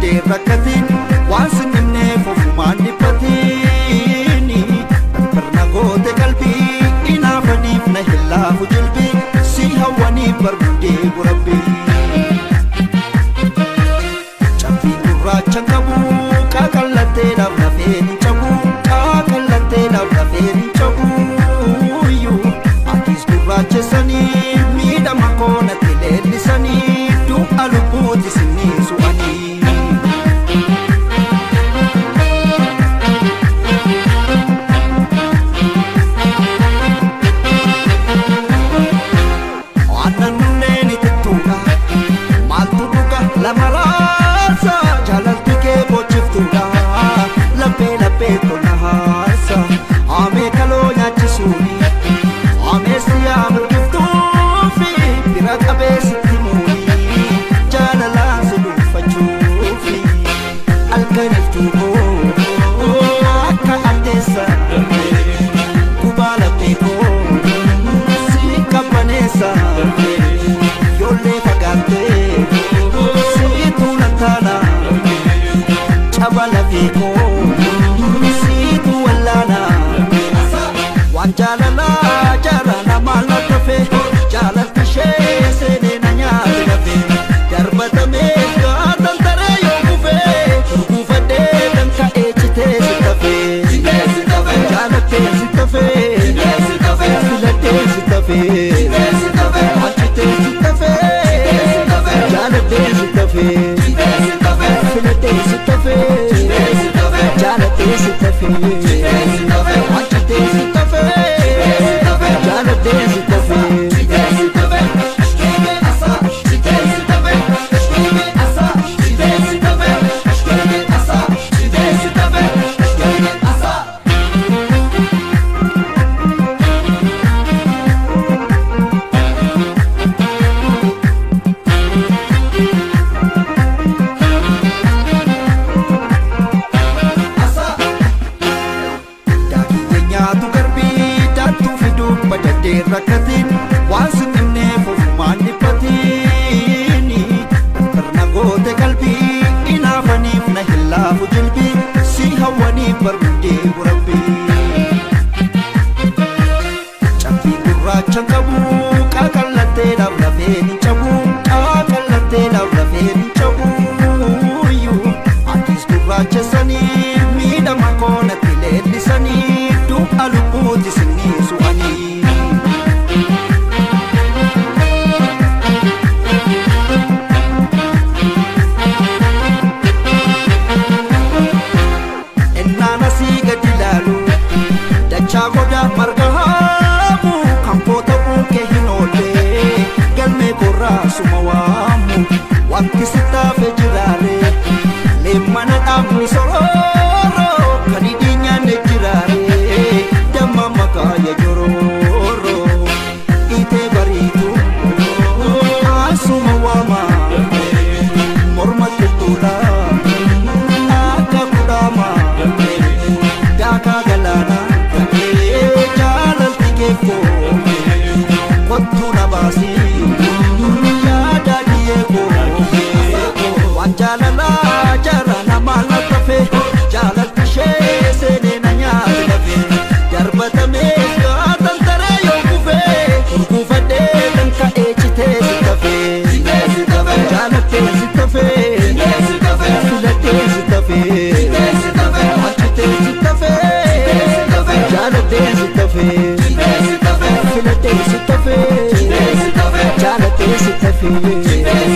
badadee rakkatiin waan sinimneef ofumaan dhiphatini barna goote qalbii inaafaniif na hillaafu jilbii si hawwaniif barbaadee burabbii cabbii gurraacha qabu qaaqallatteedhaaf lafeen hin cabu qaaqallatteedhaaf lafeen hin cabu atis gurraachessanii miidhama koonatti leellisanii du'a lubbuuti sinii su'anii Lamarasa jalalti ke bochiftuda lappe tona harsa ame kalo nyachisuni ame siyam giftufi pirakabe sitimuni jalala sulu fachufi alkaniftugo akka adesa kubala peko sikapanesa yolle pagante Chabala viko situ walana wan jalala jarana malakafe jalal kishe sene nanya gafe darbata me gadan tare yo gufade dan ka echite sitafe jalate sitafe silate sitafe achite sitafe jalate sitafe Filate sitafe, jalate sitafe, achite sitafe, jalate sitafe. Badadee rakkatiin waan sinimneef ofumaan dhiphatini barna goote qalbii inaafaniif na hillaafu jilbii si hawwaniif barbaadee burabbii cabbii gurraacha qabu qaaqallatteedhaaf lafeen hin cabu qaaqallatteedhaaf lafeen hin cabu atis gurraachessanii miidhama koonatti leellisanii du'a lubbuuti sinii su'anii Chagoda margahamu kampota buke hinole galme korra sumawamu wakti sita fejirare lemana amni sororo kanidinya nejirare damma makaya jororo ite baritu asumawama morma tutula akakudama daka galana Kontuna basi yada diego wan jalala jarana malakafe jalal kishe sene nanya gafe darbata me gadan tare yo gufade dan ka echite sitafe jalate sitafe silate sitafe achite sitafe jalate sitafe Filate sitafe, jalate sitafe.